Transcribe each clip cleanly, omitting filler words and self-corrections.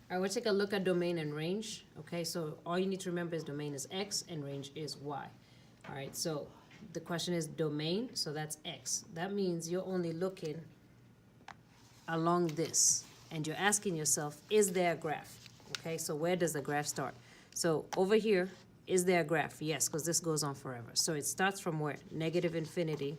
All right, we'll take a look at domain and range. Okay, so all you need to remember is domain is X and range is Y. All right, so the question is domain, so that's X. That means you're only looking along this, and you're asking yourself, is there a graph? Okay, so where does the graph start? So over here, is there a graph? Yes, because this goes on forever. So it starts from where? Negative infinity,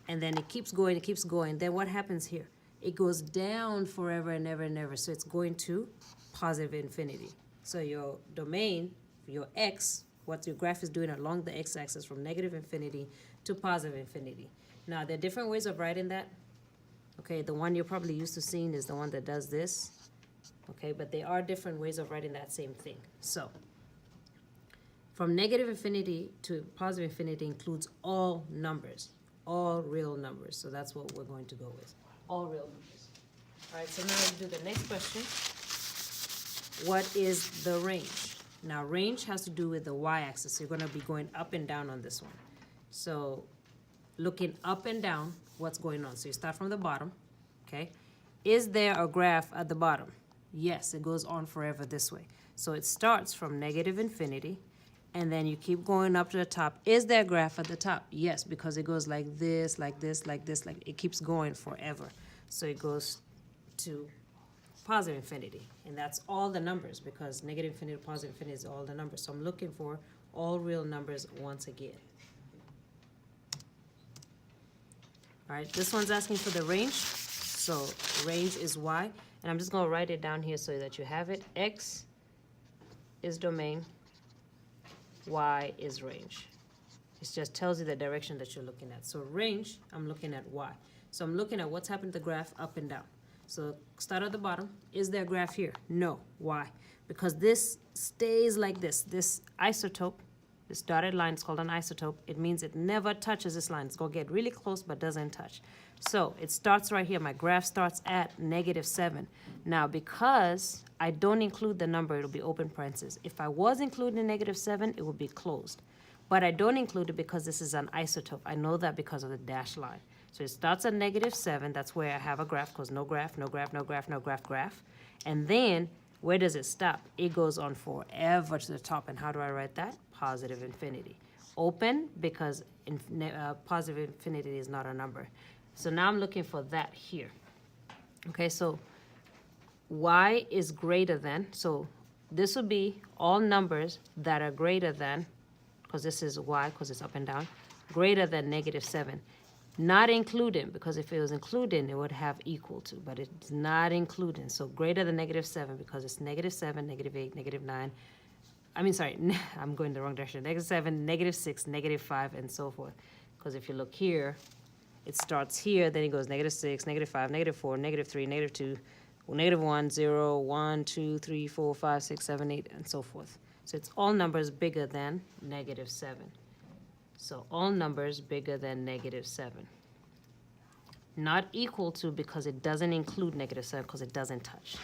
and then it keeps going, it keeps going. Then what happens here? It goes down forever and ever and ever. So it's going to positive infinity. So your domain, your X, what your graph is doing along the X-axis from negative infinity to positive infinity. Now, there are different ways of writing that. Okay, the one you're probably used to seeing is the one that does this. Okay, but there are different ways of writing that same thing. So, from negative infinity to positive infinity includes all numbers, all real numbers. So that's what we're going to go with, all real numbers. All right, so now let's do the next question. What is the range? Now, range has to do with the y-axis. So you're going to be going up and down on this one. So looking up and down, what's going on? So you start from the bottom, okay? Is there a graph at the bottom? Yes, it goes on forever this way. So it starts from negative infinity, and then you keep going up to the top. Is there a graph at the top? Yes, because it goes like this, like this, like this, like it keeps going forever. So it goes to positive infinity, and that's all the numbers, because negative infinity to positive infinity is all the numbers. So I'm looking for all real numbers once again. All right, this one's asking for the range. So range is Y, and I'm just going to write it down here so that you have it. X is domain, Y is range. It just tells you the direction that you're looking at. So range, I'm looking at Y. So I'm looking at what's happened to the graph up and down. So start at the bottom. Is there a graph here? No. Why? Because this stays like this. This isotope, this dotted line is called an isotope. It means it never touches this line. It's going to get really close but doesn't touch. So it starts right here. My graph starts at -7. Now, because I don't include the number, it'll be open parentheses. If I was including -7, it would be closed. But I don't include it because this is an isotope. I know that because of the dashed line. So it starts at -7. That's where I have a graph, because no graph, no graph, no graph, no graph, graph. And then where does it stop? It goes on forever to the top. And how do I write that? Positive infinity. Open, because positive infinity is not a number. So now I'm looking for that here. Okay, so Y is greater than. So this would be all numbers that are greater than, because this is Y, because it's up and down, greater than -7. Not including, because if it was including, it would have equal to, but it's not including. So greater than -7, because it's -7, -8, -9. I mean, sorry, I'm going the wrong direction. -7, -6, -5, and so forth. Because if you look here, it starts here, then it goes -6, -5, -4, -3, -2, -1, 0, 1, 2, 3, 4, 5, 6, 7, 8, and so forth. So it's all numbers bigger than -7. So all numbers bigger than -7. Not equal to, because it doesn't include -7, because it doesn't touch.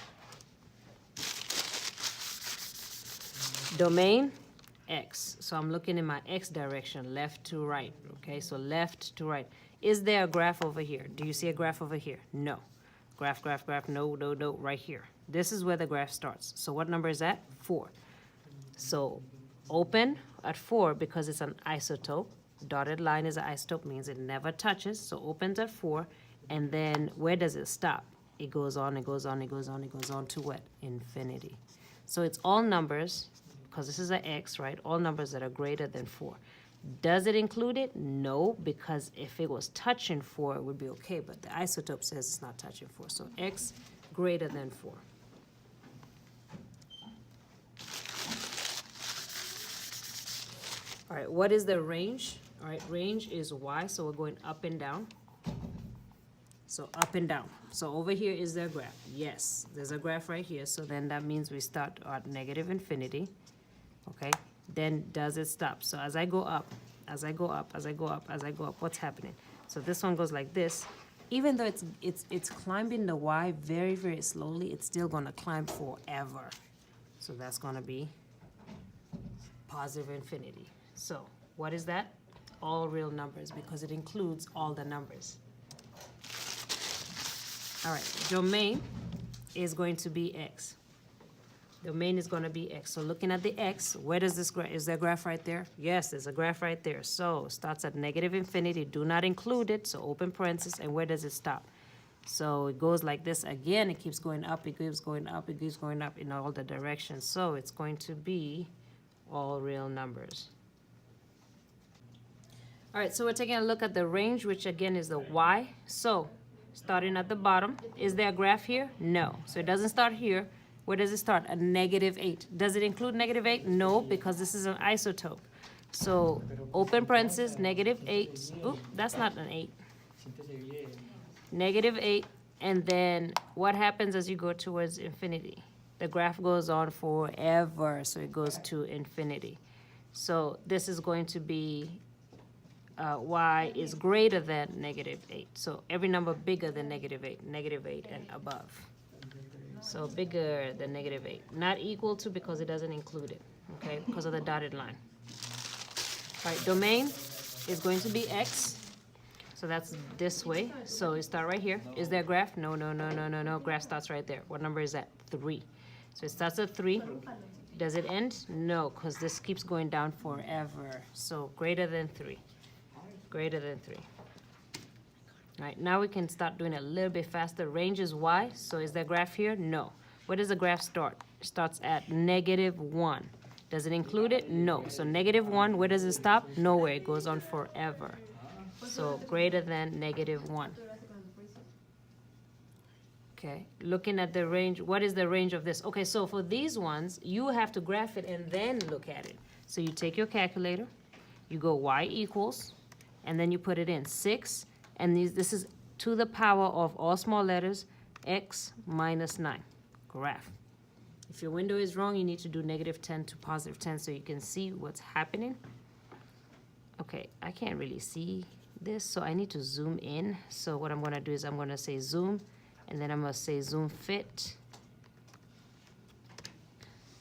Domain, X. So I'm looking in my X direction, left to right. Okay, so left to right. Is there a graph over here? Do you see a graph over here? No. Graph, graph, graph, no, no, no, right here. This is where the graph starts. So what number is that? 4. So open at 4, because it's an isotope. Dotted line is an isotope, means it never touches. So opens at 4, and then where does it stop? It goes on, it goes on, it goes on, it goes on to what? Infinity. So it's all numbers, because this is an X, right? All numbers that are greater than 4. Does it include it? No, because if it was touching 4, it would be okay, but the isotope says it's not touching 4. So X greater than 4. All right, what is the range? All right, range is Y, so we're going up and down. So up and down. So over here is there a graph? Yes, there's a graph right here. So then that means we start at -infinity. Okay, then does it stop? So as I go up, as I go up, as I go up, as I go up, what's happening? So this one goes like this. Even though it's climbing the Y very, very slowly, it's still going to climb forever. So that's going to be positive infinity. So what is that? All real numbers, because it includes all the numbers. All right, domain is going to be X. Domain is going to be x. So looking at the x, where does this graph, is there a graph right there? Yes, there's a graph right there. So starts at negative infinity, do not include it, so open parenthesis, and where does it stop? So it goes like this again, it keeps going up, it keeps going up, it keeps going up in all the directions. So it's going to be all real numbers. All right, so we're taking a look at the range, which again is the y. So starting at the bottom, is there a graph here? No. So it doesn't start here. Where does it start? At -8. Does it include -8? No, because this is an isotope. So open parenthesis, -8. Oop, that's not an 8. -8. And then what happens as you go towards infinity? The graph goes on forever, so it goes to infinity. So this is going to be y is greater than -8. So every number bigger than -8, -8 and above. So bigger than -8. Not equal to because it doesn't include it, okay, because of the dotted line. All right, domain is going to be x. So that's this way. So it starts right here. Is there a graph? No, no, no, no, no, no. Graph starts right there. What number is that? 3. So it starts at 3. Does it end? No, because this keeps going down forever. So greater than 3. Greater than 3. All right, now we can start doing it a little bit faster. Range is y, so is there a graph here? No. Where does the graph start? It starts at -1. Does it include it? No. So -1, where does it stop? Nowhere. It goes on forever. So greater than -1. Okay, looking at the range, what is the range of this? Okay, so for these ones, you have to graph it and then look at it. So you take your calculator, you go y equals, and then you put it in 6, and this is to the power of all small letters, x minus 9, graph. If your window is wrong, you need to do -10 to +10 so you can see what's happening. Okay, I can't really see this, so I need to zoom in. So what I'm gonna do is I'm gonna say zoom, and then I'm gonna say zoom fit,